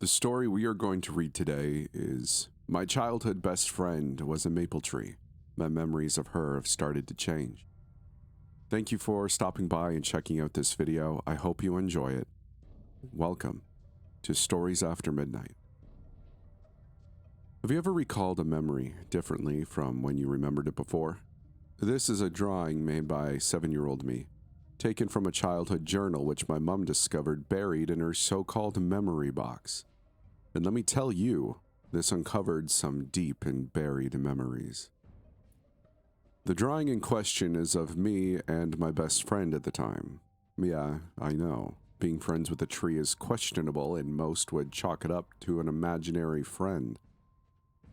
story we are going to read today is My Childhood Best Friend Was a Maple Tree. My memories of her have started to change. Thank you for stopping by and checking out this video. I hope you enjoy it. Welcome to Stories After Midnight. Have you ever recalled a memory differently from when you remembered it before? This is a drawing made by 7-year-old me, taken from a childhood journal which my mom discovered buried in her so-called memory box. And let me tell you, this uncovered some deep and buried memories. The drawing in question is of me and my best friend at the time. Yeah, I know, being friends with a tree is questionable and most would chalk it up to an imaginary friend.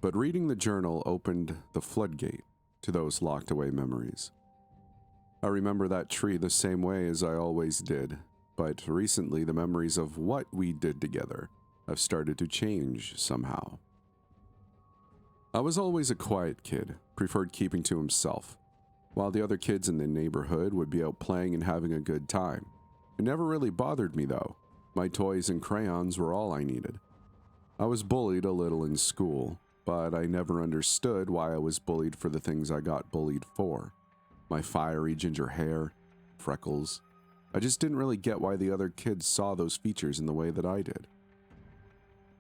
But reading the journal opened the floodgate to those locked away memories. I remember that tree the same way as I always did, but recently the memories of what we did together have started to change somehow. I was always a quiet kid, preferred keeping to himself, while the other kids in the neighborhood would be out playing and having a good time. It never really bothered me though. My toys and crayons were all I needed. I was bullied a little in school, but I never understood why I was bullied for the things I got bullied for. My fiery ginger hair, freckles. I just didn't really get why the other kids saw those features in the way that I did.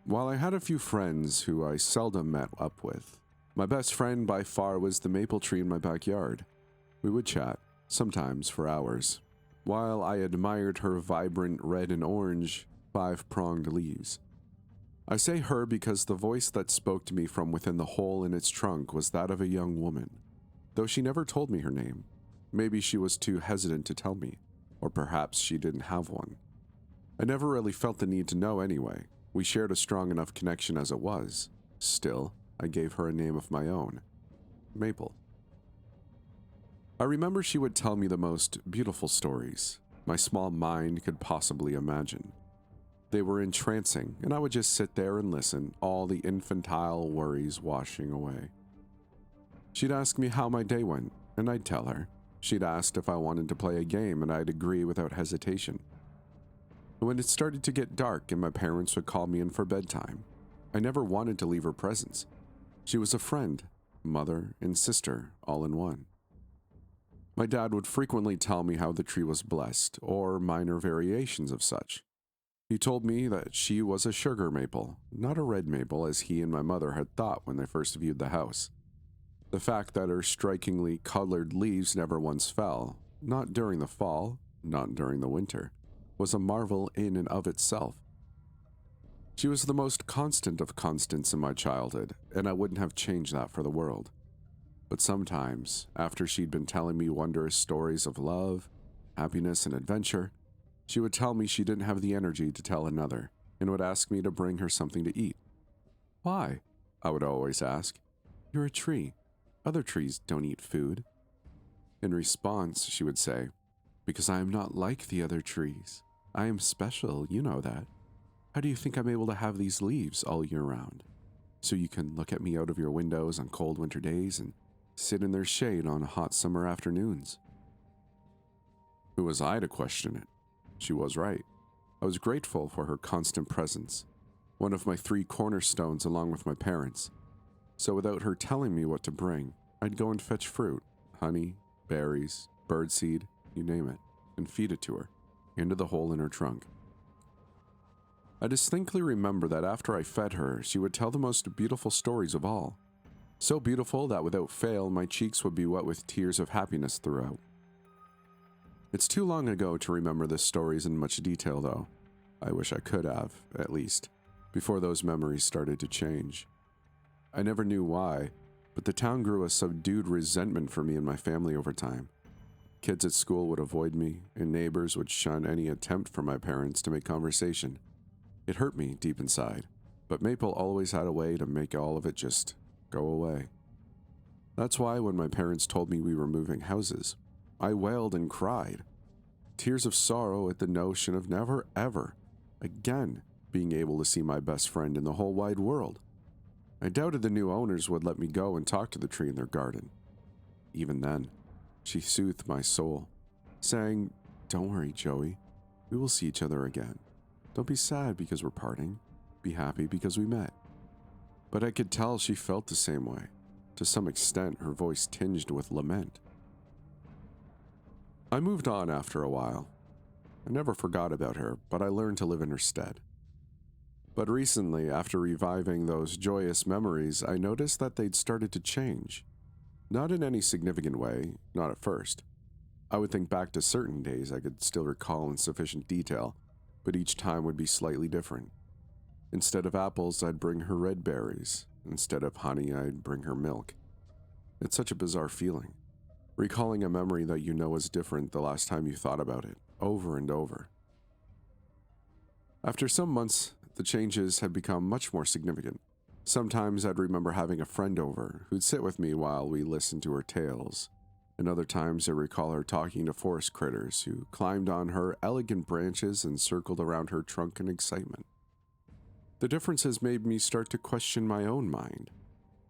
While I had a few friends who I seldom met up with, my best friend by far was the maple tree in my backyard. We would chat, sometimes for hours, while I admired her vibrant red and orange, 5-pronged leaves. I say her because the voice that spoke to me from within the hole in its trunk was that of a young woman, though she never told me her name. Maybe she was too hesitant to tell me, or perhaps she didn't have one. I never really felt the need to know anyway. We shared a strong enough connection as it was. Still, I gave her a name of my own, Maple. I remember she would tell me the most beautiful stories my small mind could possibly imagine. They were entrancing, and I would just sit there and listen, all the infantile worries washing away. She'd ask me how my day went, and I'd tell her. She'd ask if I wanted to play a game, and I'd agree without hesitation. When it started to get dark and my parents would call me in for bedtime, I never wanted to leave her presence. She was a friend, mother, and sister all in one. My dad would frequently tell me how the tree was blessed, or minor variations of such. He told me that she was a sugar maple, not a red maple as he and my mother had thought when they first viewed the house. The fact that her strikingly colored leaves never once fell, not during the fall, not during the winter, was a marvel in and of itself. She was the most constant of constants in my childhood, and I wouldn't have changed that for the world. But sometimes, after she'd been telling me wondrous stories of love, happiness, and adventure, she would tell me she didn't have the energy to tell another, and would ask me to bring her something to eat. Why? I would always ask. You're a tree. Other trees don't eat food. In response, she would say, because I am not like the other trees. I am special, you know that. How do you think I'm able to have these leaves all year round? So you can look at me out of your windows on cold winter days and sit in their shade on hot summer afternoons. Who was I to question it? She was right. I was grateful for her constant presence, one of my 3 cornerstones along with my parents. So without her telling me what to bring, I'd go and fetch fruit, honey, berries, birdseed, you name it, and feed it to her, into the hole in her trunk. I distinctly remember that after I fed her, she would tell the most beautiful stories of all. So beautiful that without fail, my cheeks would be wet with tears of happiness throughout. It's too long ago to remember the stories in much detail though. I wish I could have, at least, before those memories started to change. I never knew why, but the town grew a subdued resentment for me and my family over time. Kids at school would avoid me, and neighbors would shun any attempt for my parents to make conversation. It hurt me deep inside, but Maple always had a way to make all of it just go away. That's why when my parents told me we were moving houses, I wailed and cried. Tears of sorrow at the notion of never ever, again, being able to see my best friend in the whole wide world. I doubted the new owners would let me go and talk to the tree in their garden. Even then, she soothed my soul, saying, "Don't worry, Joey. We will see each other again. Don't be sad because we're parting. be happy because we met. But I could tell she felt the same way. To some extent, her voice tinged with lament. I moved on after a while. I never forgot about her, but I learned to live in her stead. But recently, after reviving those joyous memories, I noticed that they'd started to change. Not in any significant way, not at first. I would think back to certain days I could still recall in sufficient detail, but each time would be slightly different. Instead of apples, I'd bring her red berries. Instead of honey, I'd bring her milk. It's such a bizarre feeling. Recalling a memory that you know is different the last time you thought about it, over and over. After some months, the changes had become much more significant. Sometimes I'd remember having a friend over who'd sit with me while we listened to her tales. And other times I recall her talking to forest critters who climbed on her elegant branches and circled around her trunk in excitement. The differences made me start to question my own mind,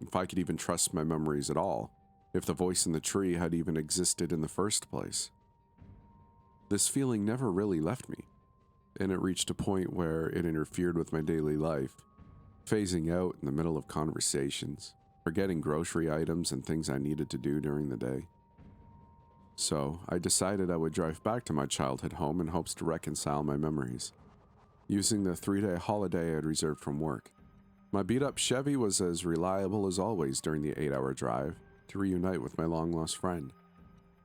if I could even trust my memories at all, if the voice in the tree had even existed in the first place. This feeling never really left me, and it reached a point where it interfered with my daily life, phasing out in the middle of conversations, forgetting grocery items and things I needed to do during the day. So I decided I would drive back to my childhood home in hopes to reconcile my memories, using the 3-day holiday I had reserved from work. My beat-up Chevy was as reliable as always during the 8-hour drive to reunite with my long-lost friend,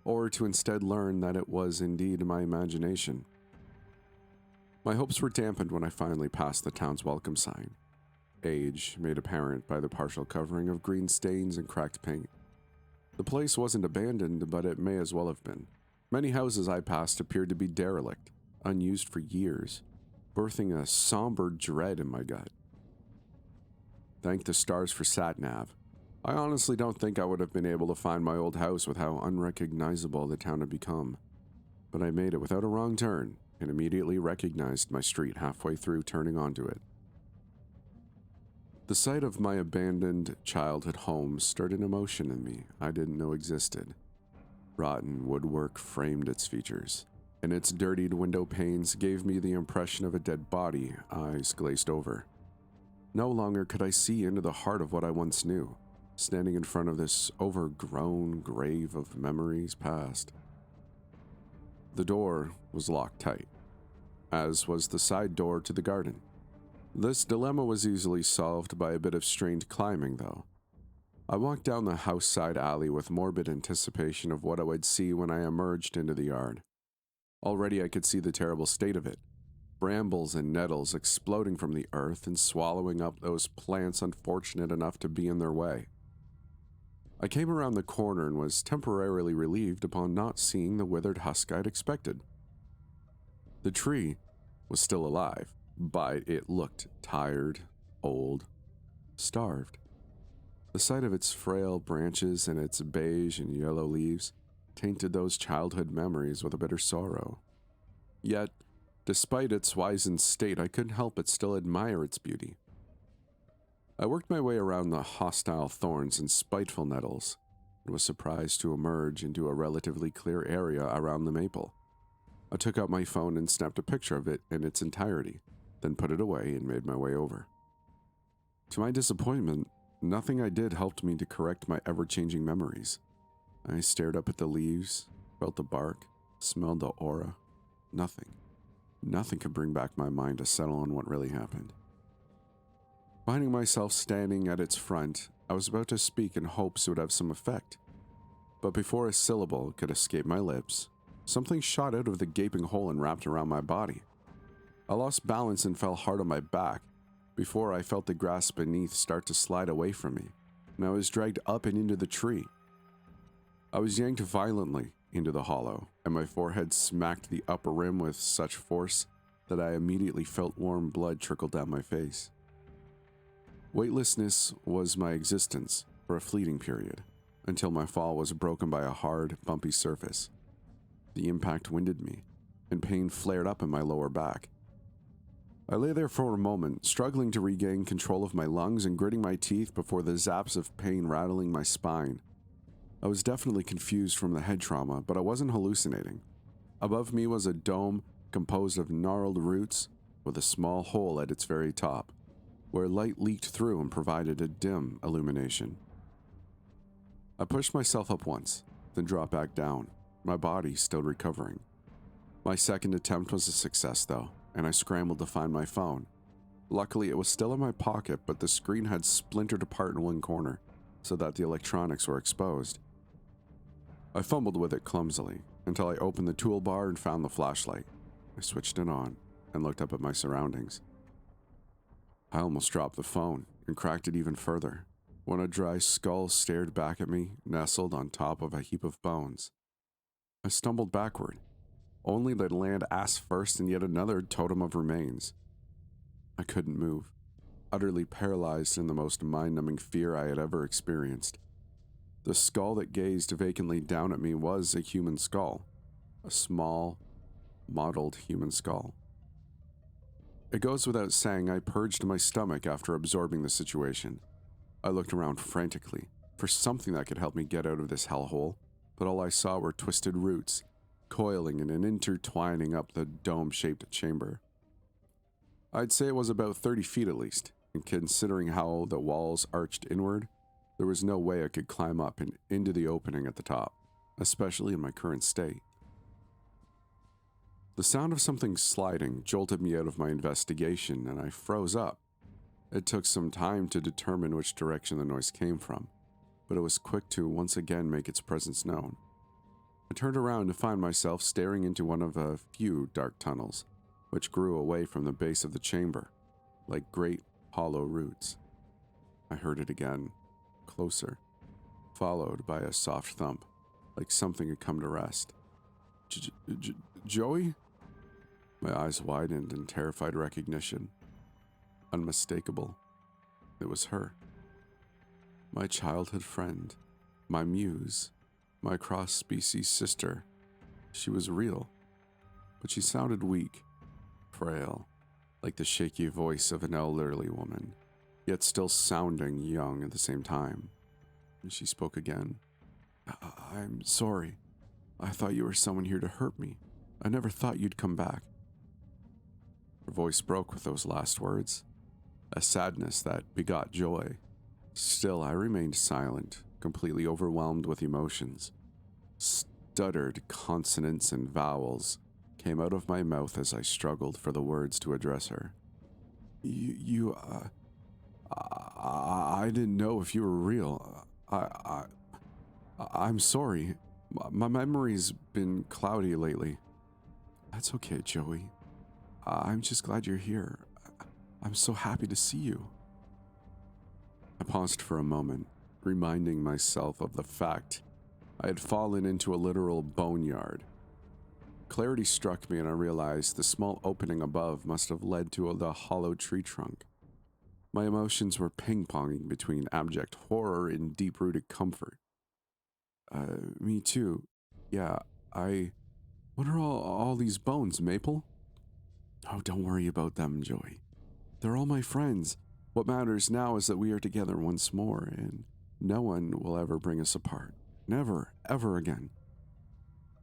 or to instead learn that it was indeed my imagination. My hopes were dampened when I finally passed the town's welcome sign, age made apparent by the partial covering of green stains and cracked paint. The place wasn't abandoned, but it may as well have been. Many houses I passed appeared to be derelict, unused for years, birthing a somber dread in my gut. Thank the stars for sat-nav. I honestly don't think I would have been able to find my old house with how unrecognizable the town had become. But I made it without a wrong turn and immediately recognized my street halfway through turning onto it. The sight of my abandoned childhood home stirred an emotion in me I didn't know existed. Rotten woodwork framed its features, and its dirtied window panes gave me the impression of a dead body, eyes glazed over. No longer could I see into the heart of what I once knew, standing in front of this overgrown grave of memories past. The door was locked tight, as was the side door to the garden. This dilemma was easily solved by a bit of strained climbing, though. I walked down the house side alley with morbid anticipation of what I would see when I emerged into the yard. Already I could see the terrible state of it. Brambles and nettles exploding from the earth and swallowing up those plants unfortunate enough to be in their way. I came around the corner and was temporarily relieved upon not seeing the withered husk I'd expected. The tree was still alive, but it looked tired, old, starved. The sight of its frail branches and its beige and yellow leaves tainted those childhood memories with a bitter sorrow. Yet, despite its wizened state, I couldn't help but still admire its beauty. I worked my way around the hostile thorns and spiteful nettles, and was surprised to emerge into a relatively clear area around the maple. I took out my phone and snapped a picture of it in its entirety, then put it away and made my way over. To my disappointment, nothing I did helped me to correct my ever-changing memories. I stared up at the leaves, felt the bark, smelled the aura. Nothing. Nothing could bring back my mind to settle on what really happened. Finding myself standing at its front, I was about to speak in hopes it would have some effect. But before a syllable could escape my lips, something shot out of the gaping hole and wrapped around my body. I lost balance and fell hard on my back before I felt the grass beneath start to slide away from me, and I was dragged up and into the tree. I was yanked violently into the hollow, and my forehead smacked the upper rim with such force that I immediately felt warm blood trickle down my face. Weightlessness was my existence for a fleeting period, until my fall was broken by a hard, bumpy surface. The impact winded me, and pain flared up in my lower back. I lay there for a moment, struggling to regain control of my lungs and gritting my teeth before the zaps of pain rattling my spine. I was definitely confused from the head trauma, but I wasn't hallucinating. Above me was a dome composed of gnarled roots with a small hole at its very top. where light leaked through and provided a dim illumination. I pushed myself up once, then dropped back down, my body still recovering. My second attempt was a success though, and I scrambled to find my phone. Luckily, it was still in my pocket, but the screen had splintered apart in one corner, so that the electronics were exposed. I fumbled with it clumsily, until I opened the toolbar and found the flashlight. I switched it on, and looked up at my surroundings. I almost dropped the phone, and cracked it even further, when a dry skull stared back at me, nestled on top of a heap of bones. I stumbled backward, only to land ass first in yet another totem of remains. I couldn't move, utterly paralyzed in the most mind-numbing fear I had ever experienced. The skull that gazed vacantly down at me was a human skull, a small, mottled human skull. It goes without saying I purged my stomach after absorbing the situation. I looked around frantically for something that could help me get out of this hellhole, but all I saw were twisted roots, coiling and intertwining up the dome-shaped chamber. I'd say it was about 30 feet at least, and considering how the walls arched inward, there was no way I could climb up and into the opening at the top, especially in my current state. The sound of something sliding jolted me out of my investigation, and I froze up. It took some time to determine which direction the noise came from, but it was quick to once again make its presence known. I turned around to find myself staring into one of a few dark tunnels, which grew away from the base of the chamber, like great hollow roots. I heard it again, closer, followed by a soft thump, like something had come to rest. Joey? My eyes widened in terrified recognition. Unmistakable. It was her. My childhood friend, my muse, my cross-species sister. She was real, but she sounded weak, frail, like the shaky voice of an elderly woman, yet still sounding young at the same time. And she spoke again. I'm sorry. I thought you were someone here to hurt me. I never thought you'd come back. Her voice broke with those last words, a sadness that begot joy. Still, I remained silent, completely overwhelmed with emotions. Stuttered consonants and vowels came out of my mouth as I struggled for the words to address her. I didn't know if you were real. I'm sorry. My memory's been cloudy lately. That's okay, Joey. I'm just glad you're here. I'm so happy to see you. I paused for a moment, reminding myself of the fact I had fallen into a literal boneyard. Clarity struck me and I realized the small opening above must have led to the hollow tree trunk. My emotions were ping-ponging between abject horror and deep-rooted comfort. Me too. Yeah, What are all these bones, Maple? Oh, don't worry about them, Joey. They're all my friends. What matters now is that we are together once more, and no one will ever bring us apart. Never, ever again.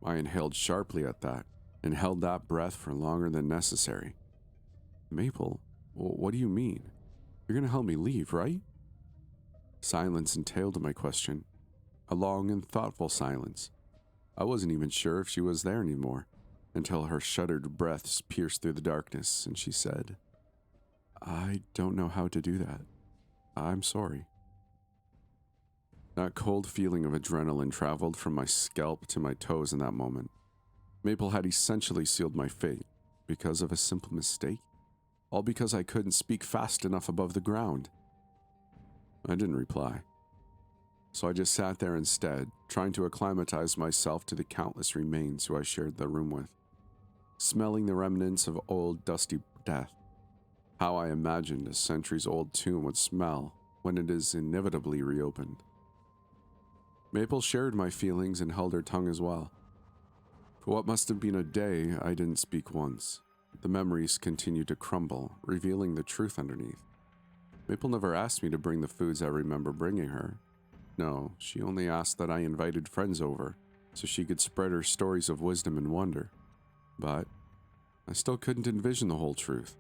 I inhaled sharply at that, and held that breath for longer than necessary. Maple, what do you mean? You're gonna help me leave, right? Silence entailed my question. A long and thoughtful silence. I wasn't even sure if she was there anymore, until her shuddered breaths pierced through the darkness, and she said, I don't know how to do that. I'm sorry. That cold feeling of adrenaline traveled from my scalp to my toes in that moment. Maple had essentially sealed my fate, because of a simple mistake, all because I couldn't speak fast enough above the ground. I didn't reply. So I just sat there instead, trying to acclimatize myself to the countless remains who I shared the room with, smelling the remnants of old, dusty death. How I imagined a centuries-old tomb would smell when it is inevitably reopened. Maple shared my feelings and held her tongue as well. For what must have been a day, I didn't speak once. The memories continued to crumble, revealing the truth underneath. Maple never asked me to bring the foods I remember bringing her. No, she only asked that I invited friends over, so she could spread her stories of wisdom and wonder. But I still couldn't envision the whole truth.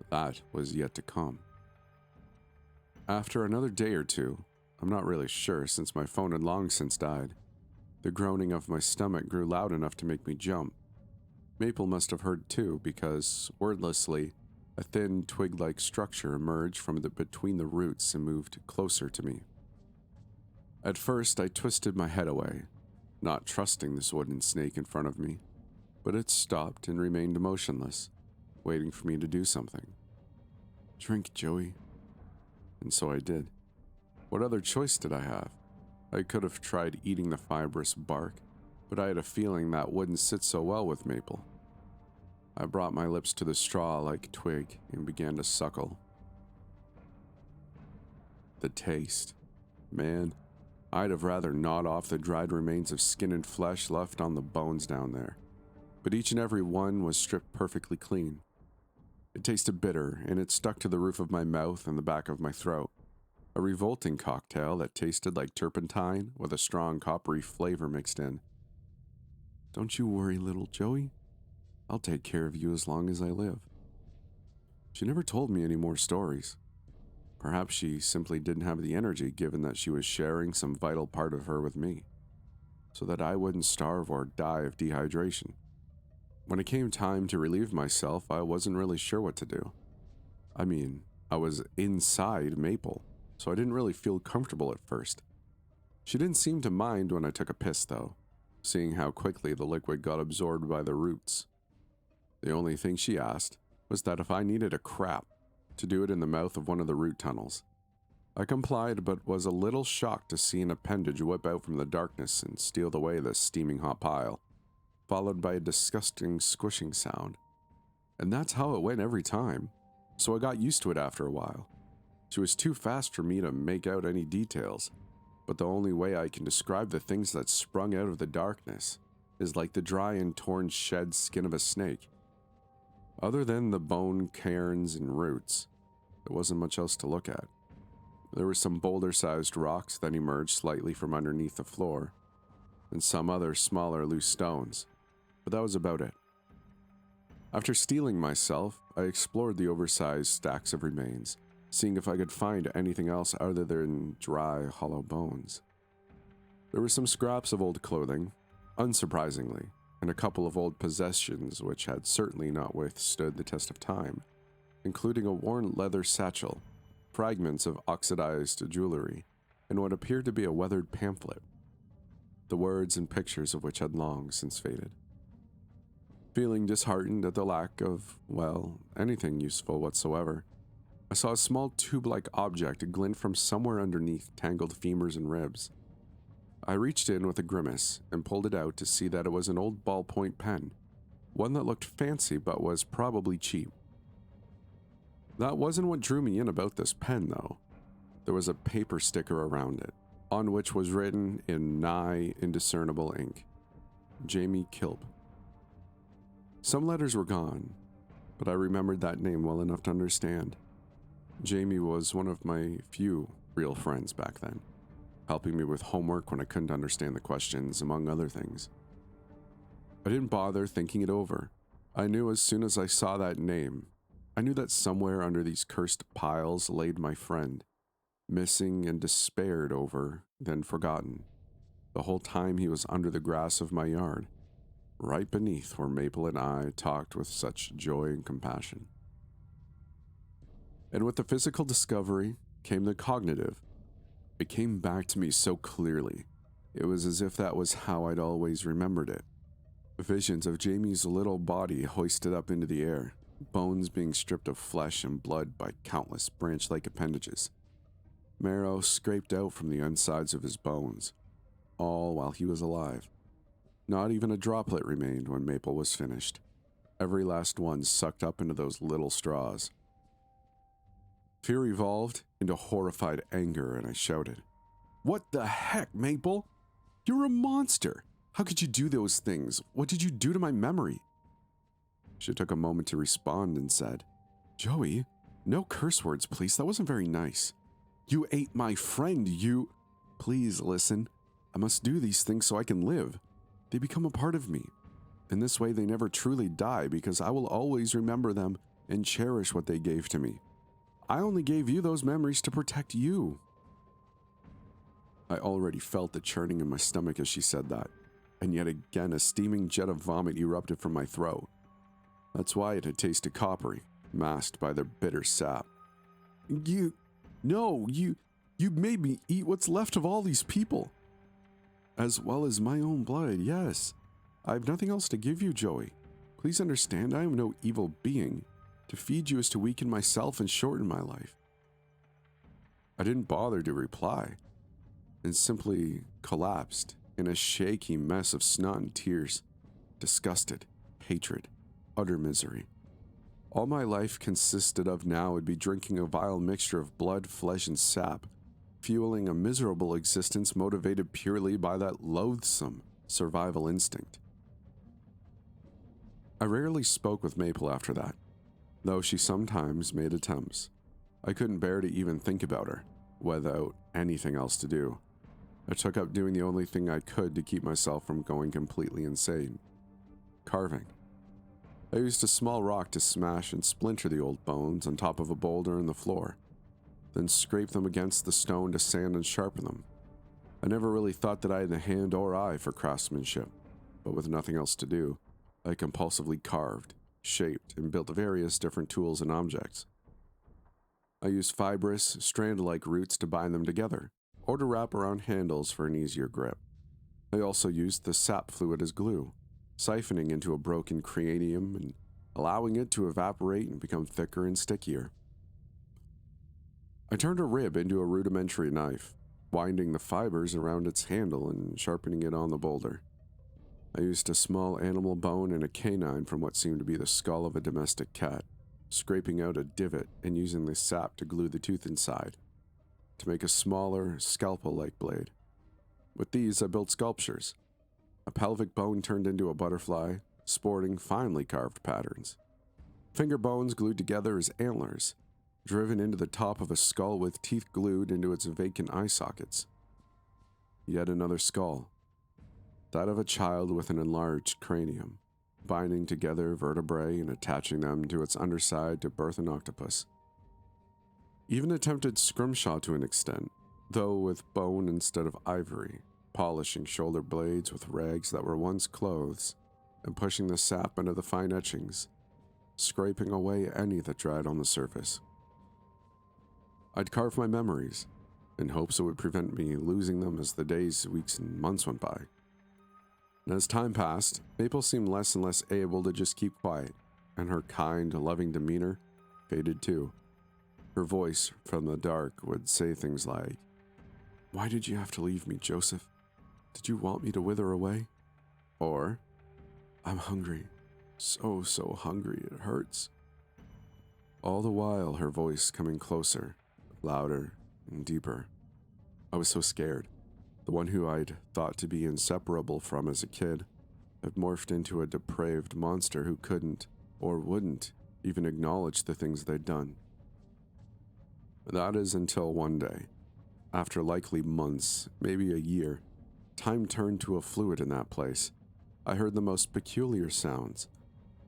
That was yet to come. After another day or two, I'm not really sure since my phone had long since died, the groaning of my stomach grew loud enough to make me jump. Maple must have heard too, because, wordlessly, a thin twig-like structure emerged from between the roots and moved closer to me. At first, I twisted my head away, not trusting this wooden snake in front of me, but it stopped and remained motionless, waiting for me to do something. "Drink, Joey." And so I did. What other choice did I have? I could have tried eating the fibrous bark, but I had a feeling that wouldn't sit so well with Maple. I brought my lips to the straw like a twig and began to suckle. The taste. Man, I'd have rather gnawed off the dried remains of skin and flesh left on the bones down there, but each and every one was stripped perfectly clean. It tasted bitter, and it stuck to the roof of my mouth and the back of my throat. A revolting cocktail that tasted like turpentine with a strong coppery flavor mixed in. "Don't you worry, little Joey. I'll take care of you as long as I live." She never told me any more stories. Perhaps she simply didn't have the energy, given that she was sharing some vital part of her with me, so that I wouldn't starve or die of dehydration. When it came time to relieve myself, I wasn't really sure what to do. I mean, I was inside Maple, so I didn't really feel comfortable at first. She didn't seem to mind when I took a piss, though, seeing how quickly the liquid got absorbed by the roots. The only thing she asked was that if I needed a crap, to do it in the mouth of one of the root tunnels. I complied, but was a little shocked to see an appendage whip out from the darkness and steal away the steaming hot pile, followed by a disgusting squishing sound. And that's how it went every time, so I got used to it after a while. She was too fast for me to make out any details, but the only way I can describe the things that sprung out of the darkness is like the dry and torn shed skin of a snake. Other than the bone cairns and roots, there wasn't much else to look at. There were some boulder-sized rocks that emerged slightly from underneath the floor, and some other smaller loose stones, but that was about it. After steeling myself, I explored the oversized stacks of remains, seeing if I could find anything else other than dry, hollow bones. There were some scraps of old clothing, unsurprisingly, and a couple of old possessions which had certainly not withstood the test of time, including a worn leather satchel, fragments of oxidized jewelry, and what appeared to be a weathered pamphlet, the words and pictures of which had long since faded. Feeling disheartened at the lack of, well, anything useful whatsoever, I saw a small tube-like object glint from somewhere underneath tangled femurs and ribs. I reached in with a grimace and pulled it out to see that it was an old ballpoint pen, one that looked fancy but was probably cheap. That wasn't what drew me in about this pen, though. There was a paper sticker around it, on which was written in nigh indiscernible ink, Jamie Kilp. Some letters were gone, but I remembered that name well enough to understand. Jamie was one of my few real friends back then, helping me with homework when I couldn't understand the questions, among other things. I didn't bother thinking it over. I knew as soon as I saw that name, I knew that somewhere under these cursed piles laid my friend, missing and despaired over, then forgotten. The whole time he was under the grass of my yard, right beneath where Maple and I talked with such joy and compassion. And with the physical discovery came the cognitive. It came back to me so clearly. It was as if that was how I'd always remembered it. Visions of Jamie's little body hoisted up into the air, bones being stripped of flesh and blood by countless branch-like appendages. Marrow scraped out from the insides of his bones, all while he was alive. Not even a droplet remained when Maple was finished. Every last one sucked up into those little straws. Fear evolved into horrified anger, and I shouted, "What the heck, Maple? You're a monster! How could you do those things? What did you do to my memory?" She took a moment to respond and said, "Joey, no curse words, please. That wasn't very nice. You ate my friend, you..." "Please listen. I must do these things so I can live. They become a part of me. In this way, they never truly die because I will always remember them and cherish what they gave to me. I only gave you those memories to protect you. I already felt the churning in my stomach as she said that, and yet again a steaming jet of vomit erupted from my throat. That's why it had tasted coppery, masked by their bitter sap. You made me eat what's left of all these people. As well as my own blood, yes. I have nothing else to give you, Joey. Please understand, I am no evil being. To feed you is to weaken myself and shorten my life. I didn't bother to reply, and simply collapsed in a shaky mess of snot and tears, disgusted, hatred, utter misery. All my life consisted of now would be drinking a vile mixture of blood, flesh, and sap, fueling a miserable existence motivated purely by that loathsome survival instinct. I rarely spoke with Maple after that, though she sometimes made attempts. I couldn't bear to even think about her, without anything else to do. I took up doing the only thing I could to keep myself from going completely insane. Carving. I used a small rock to smash and splinter the old bones on top of a boulder in the floor, then scrape them against the stone to sand and sharpen them. I never really thought that I had the hand or eye for craftsmanship, but with nothing else to do, I compulsively carved, shaped, and built various different tools and objects. I used fibrous, strand-like roots to bind them together, or to wrap around handles for an easier grip. I also used the sap fluid as glue, siphoning into a broken cranium and allowing it to evaporate and become thicker and stickier. I turned a rib into a rudimentary knife, winding the fibers around its handle and sharpening it on the boulder. I used a small animal bone and a canine from what seemed to be the skull of a domestic cat, scraping out a divot and using the sap to glue the tooth inside, to make a smaller, scalpel-like blade. With these, I built sculptures. A pelvic bone turned into a butterfly, sporting finely carved patterns. Finger bones glued together as antlers, driven into the top of a skull with teeth glued into its vacant eye sockets. Yet another skull, that of a child with an enlarged cranium, binding together vertebrae and attaching them to its underside to birth an octopus. Even attempted scrimshaw to an extent, though with bone instead of ivory, polishing shoulder blades with rags that were once clothes, and pushing the sap into the fine etchings, scraping away any that dried on the surface. I'd carve my memories, in hopes it would prevent me losing them as the days, weeks, and months went by. And as time passed, Maple seemed less and less able to just keep quiet, and her kind, loving demeanor faded too. Her voice from the dark would say things like, "Why did you have to leave me, Joseph? Did you want me to wither away?" Or, "I'm hungry. So hungry it hurts." All the while, her voice coming closer, louder, and deeper. I was so scared. The one who I'd thought to be inseparable from as a kid had morphed into a depraved monster who couldn't, or wouldn't, even acknowledge the things they'd done. That is until one day, after likely months, maybe a year, time turned to a fluid in that place. I heard the most peculiar sounds,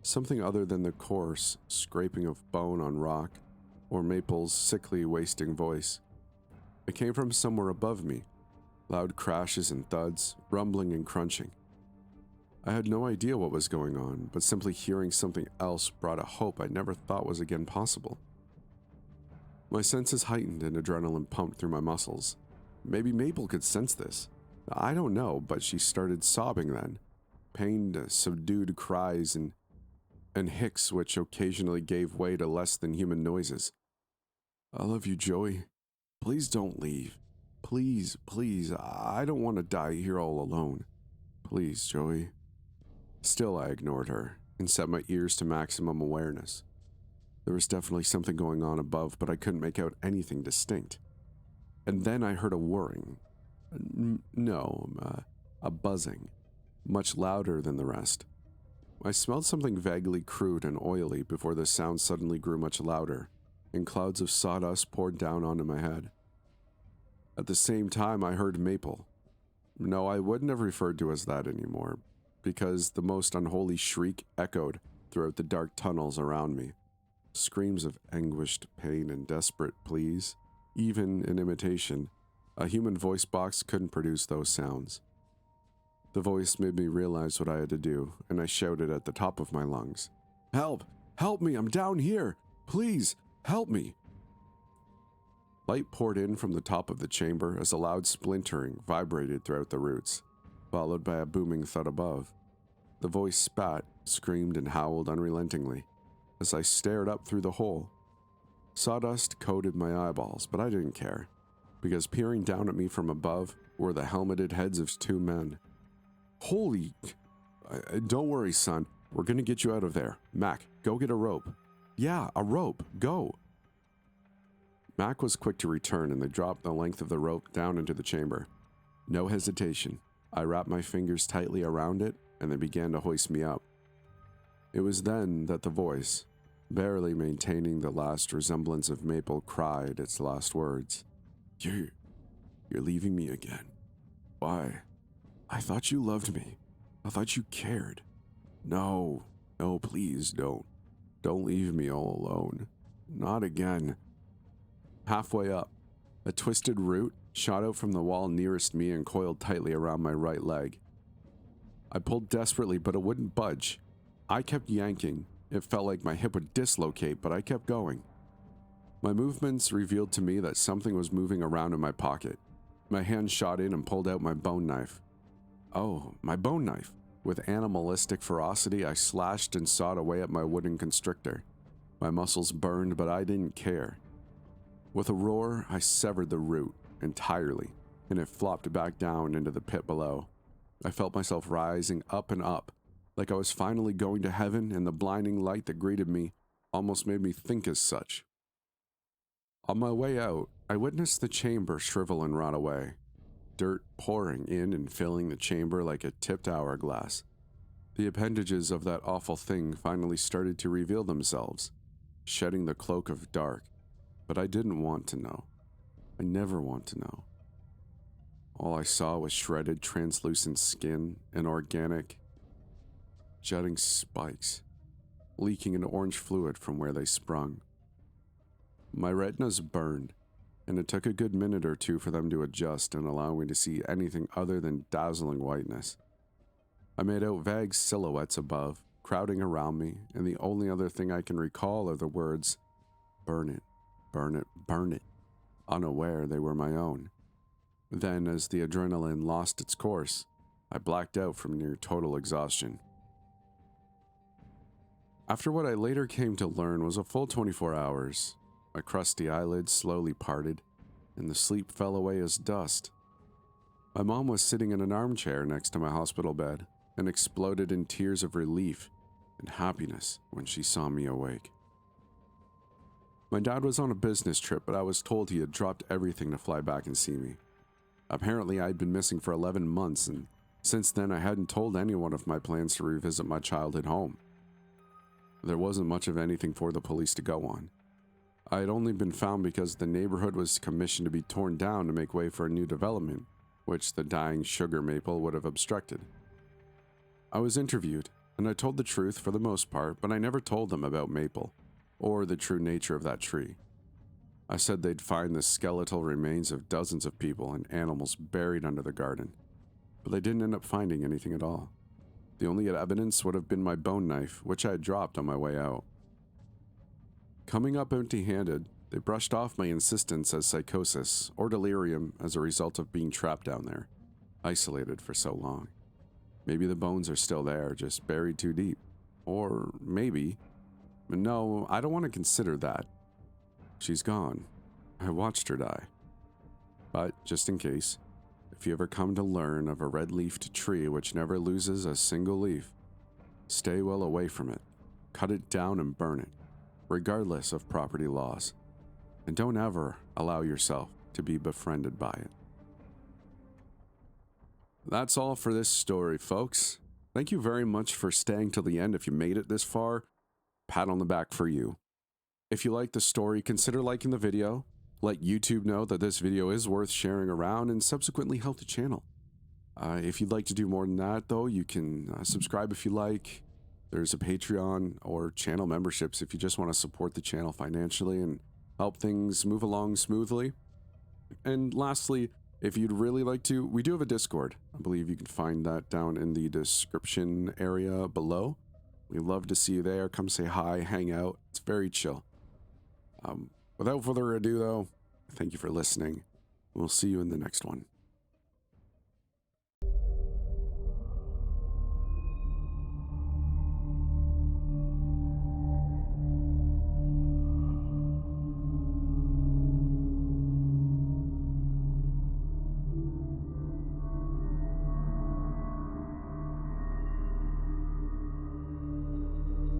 something other than the coarse scraping of bone on rock, or Maple's sickly, wasting voice. It came from somewhere above me, loud crashes and thuds, rumbling and crunching. I had no idea what was going on, but simply hearing something else brought a hope I never thought was again possible. My senses heightened and adrenaline pumped through my muscles. Maybe Maple could sense this. I don't know, but she started sobbing then, pained, subdued cries and hicks which occasionally gave way to less than human noises. "I love you, Joey. Please don't leave. Please, I don't want to die here all alone. Please, Joey." Still, I ignored her and set my ears to maximum awareness. There was definitely something going on above, but I couldn't make out anything distinct. And then I heard a whirring. A buzzing, much louder than the rest. I smelled something vaguely crude and oily before the sound suddenly grew much louder, and clouds of sawdust poured down onto my head. At the same time, I heard Maple. No, I wouldn't have referred to as that anymore, because the most unholy shriek echoed throughout the dark tunnels around me. screams of anguished pain and desperate pleas. Even in imitation, a human voice box couldn't produce those sounds. The voice made me realize what I had to do, and I shouted at the top of my lungs, "Help! Help me! I'm down here! Please, help me!" Light poured in from the top of the chamber as a loud splintering vibrated throughout the roots, followed by a booming thud above. The voice spat, screamed, and howled unrelentingly as I stared up through the hole. Sawdust coated my eyeballs, but I didn't care, because peering down at me from above were the helmeted heads of two men. "Holy... Don't worry, son. We're gonna get you out of there. Mac, go get a rope." "Yeah, a rope. Go." Mac was quick to return, and they dropped the length of the rope down into the chamber. No hesitation. I wrapped my fingers tightly around it, and they began to hoist me up. It was then that the voice, barely maintaining the last resemblance of Maple, cried its last words. You're leaving me again. Why? I thought you loved me. I thought you cared. No, please don't. Don't leave me all alone. Not again." Halfway up, a twisted root shot out from the wall nearest me and coiled tightly around my right leg. I pulled desperately, but it wouldn't budge. I kept yanking. It felt like my hip would dislocate, but I kept going. My movements revealed to me that something was moving around in my pocket. My hand shot in and pulled out my bone knife. Oh, my bone knife. With animalistic ferocity, I slashed and sawed away at my wooden constrictor. My muscles burned, but I didn't care. With a roar, I severed the root entirely, and it flopped back down into the pit below. I felt myself rising up and up, like I was finally going to heaven, and the blinding light that greeted me almost made me think as such. On my way out, I witnessed the chamber shrivel and rot away, dirt pouring in and filling the chamber like a tipped hourglass. The appendages of that awful thing finally started to reveal themselves, shedding the cloak of dark, but I didn't want to know. I never want to know. All I saw was shredded, translucent skin and organic, jutting spikes, leaking an orange fluid from where they sprung. My retinas burned, and it took a good minute or two for them to adjust and allow me to see anything other than dazzling whiteness. I made out vague silhouettes above, crowding around me, and the only other thing I can recall are the words, "Burn it, burn it, burn it," unaware they were my own. Then, as the adrenaline lost its course, I blacked out from near total exhaustion. After what I later came to learn was a full 24 hours, my crusty eyelids slowly parted, and the sleep fell away as dust. My mom was sitting in an armchair next to my hospital bed and exploded in tears of relief and happiness when she saw me awake. My dad was on a business trip, but I was told he had dropped everything to fly back and see me. Apparently, I'd been missing for 11 months, and since then I hadn't told anyone of my plans to revisit my childhood home. There wasn't much of anything for the police to go on. I had only been found because the neighborhood was commissioned to be torn down to make way for a new development, which the dying sugar maple would have obstructed. I was interviewed, and I told the truth for the most part, but I never told them about maple, or the true nature of that tree. I said they'd find the skeletal remains of dozens of people and animals buried under the garden, but they didn't end up finding anything at all. The only evidence would have been my bone knife, which I had dropped on my way out. Coming up empty-handed, they brushed off my insistence as psychosis or delirium as a result of being trapped down there, isolated for so long. Maybe the bones are still there, just buried too deep. Or maybe... No, I don't want to consider that. She's gone. I watched her die. But, just in case, if you ever come to learn of a red-leafed tree which never loses a single leaf, stay well away from it, cut it down and burn it, regardless of property laws, and don't ever allow yourself to be befriended by it. That's all for this story, folks. Thank you very much for staying till the end. If you made it this far, pat on the back for you. If you like the story, consider liking the video, let YouTube know that this video is worth sharing around, and subsequently help the channel. If you'd like to do more than that, though, you can subscribe if you like, There's a Patreon or channel memberships if you just want to support the channel financially and help things move along smoothly. And lastly, if you'd really like to, we do have a Discord. I believe you can find that down in the description area below. We'd love to see you there. Come say hi, hang out. It's very chill. Without further ado, though, thank you for listening. We'll see you in the next one.